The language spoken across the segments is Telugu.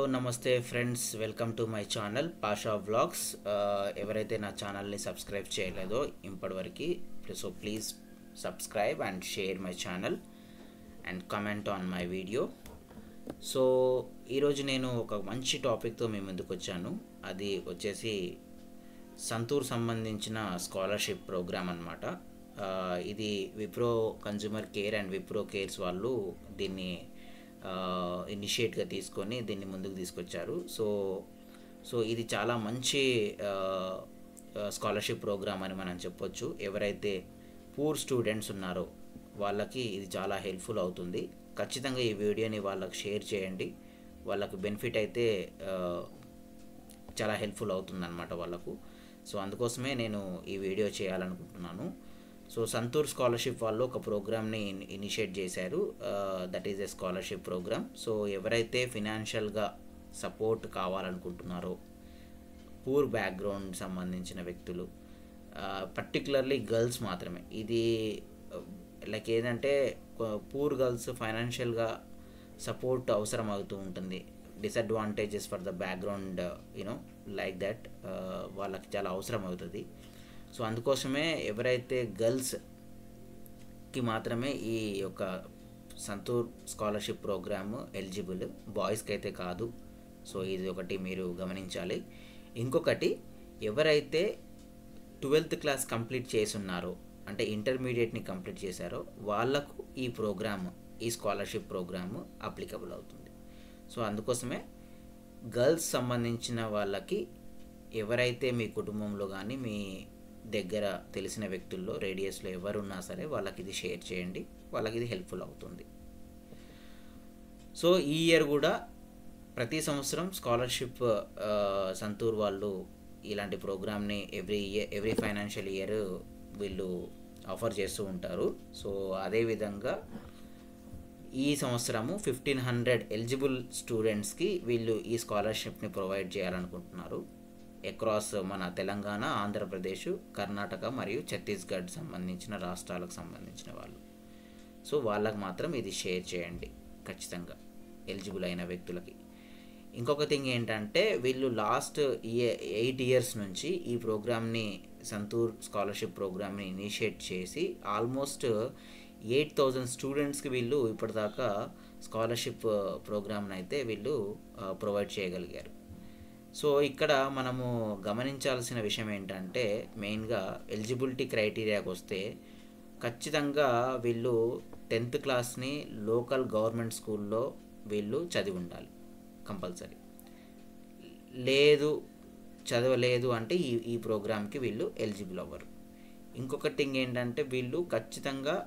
నమస్తే friends, welcome to my channel Pasha vlogs. ఎవరైతే నా ఛానల్ని సబ్స్క్రైబ్ చేయలేదో ఇప్పటివరకు, so please subscribe and share my channel and comment on my video. So ఈరోజు నేను ఒక మంచి టాపిక్తో మీ ముందుకు వచ్చాను. అది వచ్చేసి సంతూర్ సంబంధించిన స్కాలర్షిప్ ప్రోగ్రామ్ అన్నమాట. ఇది Wipro consumer care and Wipro cares వాళ్ళు దీన్ని ఇనిషియేట్గా తీసుకొని దీన్ని ముందుకు తీసుకొచ్చారు. సో ఇది చాలా మంచి స్కాలర్షిప్ ప్రోగ్రామ్ అని మనం చెప్పొచ్చు. ఎవరైతే పూర్ స్టూడెంట్స్ ఉన్నారో వాళ్ళకి ఇది చాలా హెల్ప్ఫుల్ అవుతుంది. ఖచ్చితంగా ఈ వీడియోని వాళ్ళకి షేర్ చేయండి. వాళ్ళకి బెనిఫిట్ అయితే చాలా హెల్ప్ఫుల్ అవుతుందన్నమాట వాళ్ళకు. సో అందుకోసమే నేను ఈ వీడియో చేయాలనుకుంటున్నాను. సో సంతూర్ స్కాలర్షిప్ వాళ్ళు ఒక ప్రోగ్రామ్ని ఇనిషియేట్ చేశారు. That is a scholarship programme. So ఎవరైతే ఫినాన్షియల్గా సపోర్ట్ కావాలనుకుంటున్నారో, పూర్ బ్యాక్గ్రౌండ్ సంబంధించిన వ్యక్తులు, పర్టికులర్లీ గర్ల్స్ మాత్రమే. ఇది లైక్ ఏంటంటే పూర్ గర్ల్స్ ఫైనాన్షియల్గా సపోర్ట్ అవసరం అవుతూ ఉంటుంది. Disadvantages for the background like that వాళ్ళకి చాలా అవసరం అవుతుంది. సో అందుకోసమే ఎవరైతే గర్ల్స్కి మాత్రమే ఈ యొక్క సంతూర్ స్కాలర్షిప్ ప్రోగ్రామ్ ఎలిజిబుల్, బాయ్స్కి అయితే కాదు. సో ఇది ఒకటి మీరు గమనించాలి. ఇంకొకటి, ఎవరైతే 12th క్లాస్ కంప్లీట్ చేసున్నారో, అంటే ఇంటర్మీడియట్ని కంప్లీట్ చేశారో వాళ్ళకు ఈ స్కాలర్షిప్ ప్రోగ్రామ్ అప్లికబుల్ అవుతుంది. సో అందుకోసమే గర్ల్స్ సంబంధించిన వాళ్ళకి ఎవరైతే మీ కుటుంబంలో కానీ మీ దగ్గర తెలిసిన వ్యక్తుల్లో రేడియస్లో ఎవరున్నా సరే వాళ్ళకి ఇది షేర్ చేయండి. వాళ్ళకి ఇది హెల్ప్ఫుల్ అవుతుంది. సో ఈ ఇయర్ కూడా ప్రతి సంవత్సరం స్కాలర్షిప్ సంతూర్ వాళ్ళు ఇలాంటి ప్రోగ్రామ్ని ఎవ్రీ ఫైనాన్షియల్ ఇయర్ వీళ్ళు ఆఫర్ చేస్తూ ఉంటారు. సో అదేవిధంగా ఈ సంవత్సరము 1500 ఎలిజిబుల్ స్టూడెంట్స్కి వీళ్ళు ఈ స్కాలర్షిప్ని ప్రొవైడ్ చేయాలనుకుంటున్నారు. అక్రాస్ మన తెలంగాణ, ఆంధ్రప్రదేశ్, కర్ణాటక మరియు ఛత్తీస్గఢ్ సంబంధించిన రాష్ట్రాలకు సంబంధించిన వాళ్ళు. సో వాళ్ళకు మాత్రం ఇది షేర్ చేయండి ఖచ్చితంగా, ఎలిజిబుల్ అయిన వ్యక్తులకి. ఇంకొక థింగ్ ఏంటంటే, వీళ్ళు లాస్ట్ 8 years నుంచి ఈ ప్రోగ్రామ్ని, సంతూర్ స్కాలర్షిప్ ప్రోగ్రామ్ని ఇనిషియేట్ చేసి ఆల్మోస్ట్ 8000 స్టూడెంట్స్కి వీళ్ళు ఇప్పటిదాకా స్కాలర్షిప్ ప్రోగ్రామ్ని అయితే వీళ్ళు ప్రొవైడ్ చేయగలిగారు. సో ఇక్కడ మనము గమనించాల్సిన విషయం ఏంటంటే, మెయిన్గా ఎలిజిబిలిటీ క్రైటీరియాకి వస్తే ఖచ్చితంగా వీళ్ళు 10th క్లాస్ని లోకల్ గవర్నమెంట్ స్కూల్లో వీళ్ళు చదివి ఉండాలి కంపల్సరీ. చదవలేదు అంటే ఈ ప్రోగ్రామ్కి వీళ్ళు ఎలిజిబుల్ అవ్వరు. ఇంకొక థింగ్ ఏంటంటే, వీళ్ళు ఖచ్చితంగా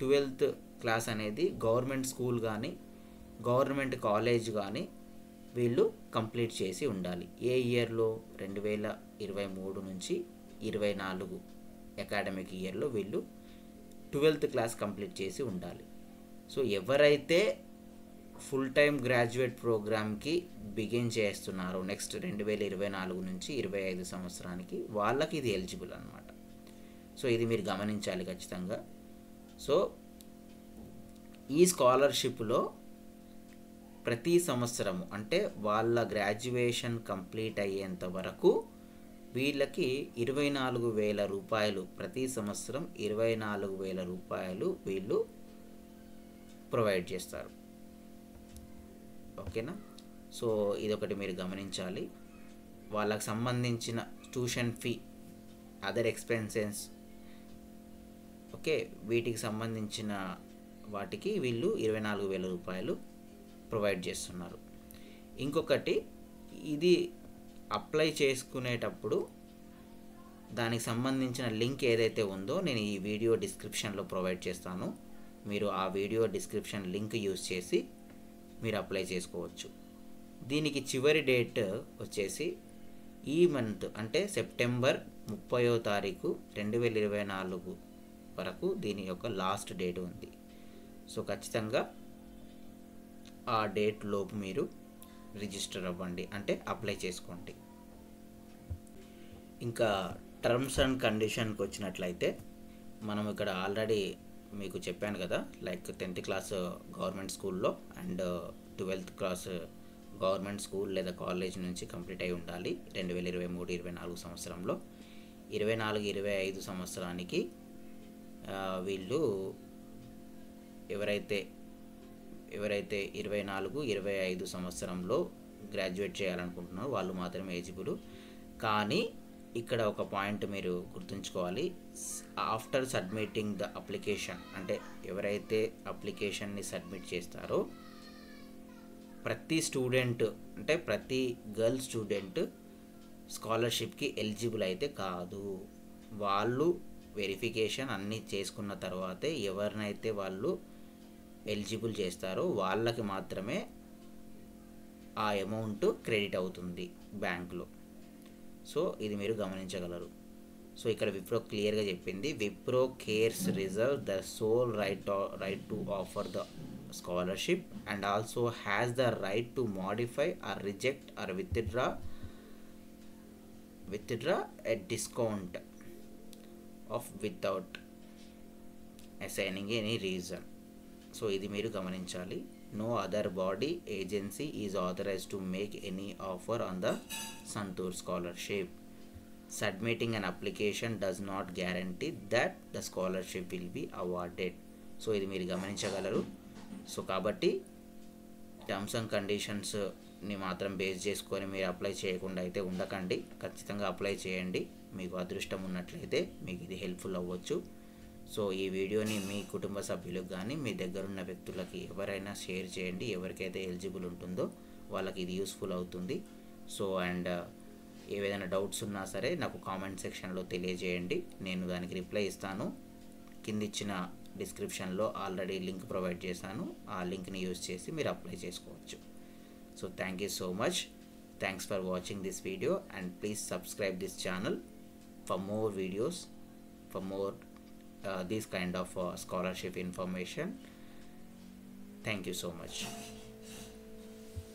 12th క్లాస్ అనేది గవర్నమెంట్ స్కూల్ కానీ గవర్నమెంట్ కాలేజ్ కానీ వీళ్ళు కంప్లీట్ చేసి ఉండాలి. ఏ ఇయర్లో? 2023 నుంచి 24 అకాడమిక్ ఇయర్లో వీళ్ళు 12th క్లాస్ కంప్లీట్ చేసి ఉండాలి. సో ఎవరైతే ఫుల్ టైం గ్రాడ్యుయేట్ ప్రోగ్రామ్కి బిగిన్ చేస్తున్నారో నెక్స్ట్ 2024 నుంచి 25 సంవత్సరానికి, వాళ్ళకి ఇది ఎలిజిబుల్ అనమాట. సో ఇది మీరు గమనించాలి ఖచ్చితంగా. సో ఈ స్కాలర్షిప్లో ప్రతి సంవత్సరము, అంటే వాళ్ళ గ్రాడ్యుయేషన్ కంప్లీట్ అయ్యేంత వరకు వీళ్ళకి 24,000 రూపాయలు, ప్రతి సంవత్సరం 24,000 రూపాయలు వీళ్ళు ప్రొవైడ్ చేస్తారు. ఓకేనా? సో ఇదొకటి మీరు గమనించాలి. వాళ్ళకి సంబంధించిన tuition fee, other expenses, okay, వీటికి సంబంధించిన వాటికి వీళ్ళు 24,000 రూపాయలు ప్రొవైడ్ చేస్తున్నారు. ఇంకొకటి, ఇది అప్లై చేసుకునేటప్పుడు దానికి సంబంధించిన లింక్ ఏదైతే ఉందో నేను ఈ వీడియో డిస్క్రిప్షన్లో ప్రొవైడ్ చేస్తాను. మీరు ఆ వీడియో డిస్క్రిప్షన్ లింక్ యూజ్ చేసి మీరు అప్లై చేసుకోవచ్చు. దీనికి చివరి డేట్ వచ్చేసి ఈ మంత్, అంటే సెప్టెంబర్ 30వ తారీఖు 2024 వరకు దీని యొక్క లాస్ట్ డేట్ ఉంది. సో ఖచ్చితంగా ఆ డేట్ లోపు మీరు రిజిస్టర్ అవ్వండి, అంటే అప్లై చేసుకోండి. ఇంకా టర్మ్స్ అండ్ కండిషన్కి వచ్చినట్లయితే, మనం ఇక్కడ ఆల్రెడీ మీకు చెప్పాను కదా, లైక్ 10th క్లాస్ గవర్నమెంట్ స్కూల్లో and 12th class government school లేదా కాలేజ్ నుంచి కంప్లీట్ అయి ఉండాలి 2023-24 సంవత్సరంలో. 24-25 సంవత్సరానికి వీళ్ళు ఎవరైతే 24-25 సంవత్సరంలో గ్రాడ్యుయేట్ చేయాలనుకుంటున్నారో వాళ్ళు మాత్రమే ఎలిజిబుల్. కానీ ఇక్కడ ఒక పాయింట్ మీరు గుర్తుంచుకోవాలి, ఆఫ్టర్ సబ్మిటింగ్ ద అప్లికేషన్, అంటే ఎవరైతే అప్లికేషన్ని సబ్మిట్ చేస్తారో ప్రతి స్టూడెంట్, అంటే ప్రతి గర్ల్ స్టూడెంట్ స్కాలర్షిప్కి ఎలిజిబుల్ అయితే కాదు. వాళ్ళు వెరిఫికేషన్ అన్నీ చేసుకున్న తర్వాతే ఎవరినైతే వాళ్ళు ఎలిజిబుల్ చేస్తారో వాళ్ళకి మాత్రమే ఆ అమౌంట్ క్రెడిట్ అవుతుంది బ్యాంకులో. సో ఇది మీరు గమనించగలరు. సో ఇక్కడ విప్రో క్లియర్గా చెప్పింది, Wipro cares reserve the sole right to offer the scholarship and also has the right to modify or reject or withdraw a discount of without assigning any reason. So ఇది మీరు గమనించాలి. No other body agency is authorized to make any offer on the Santur scholarship. Submitting an application does not guarantee that the scholarship will be awarded. So ఇది మీరు గమనించగలరు. సో కాబట్టి టర్మ్స్ అండ్ కండిషన్స్ని మాత్రం బేస్ చేసుకొని మీరు అప్లై చేయకుండా అయితే ఉండకండి. ఖచ్చితంగా అప్లై చేయండి. మీకు అదృష్టం ఉన్నట్లయితే మీకు ఇది హెల్ప్ఫుల్ అవ్వచ్చు. సో ఈ వీడియోని మీ కుటుంబ సభ్యులకు కానీ మీ దగ్గరున్న వ్యక్తులకి ఎవరైనా షేర్ చేయండి. ఎవరికైతే ఎలిజిబుల్ ఉంటుందో వాళ్ళకి ఇది యూస్ఫుల్ అవుతుంది. సో అండ్ ఏదైనా డౌట్స్ ఉన్నా సరే నాకు కామెంట్ సెక్షన్లో తెలియజేయండి, నేను దానికి రిప్లై ఇస్తాను. కింద ఇచ్చిన డిస్క్రిప్షన్లో ఆల్రెడీ లింక్ ప్రొవైడ్ చేశాను, ఆ లింక్ని యూజ్ చేసి మీరు అప్లై చేసుకోవచ్చు. So thank you so much. Thanks for watching this video and please subscribe this channel for more videos, for more this kind of scholarship information. Thank you so much.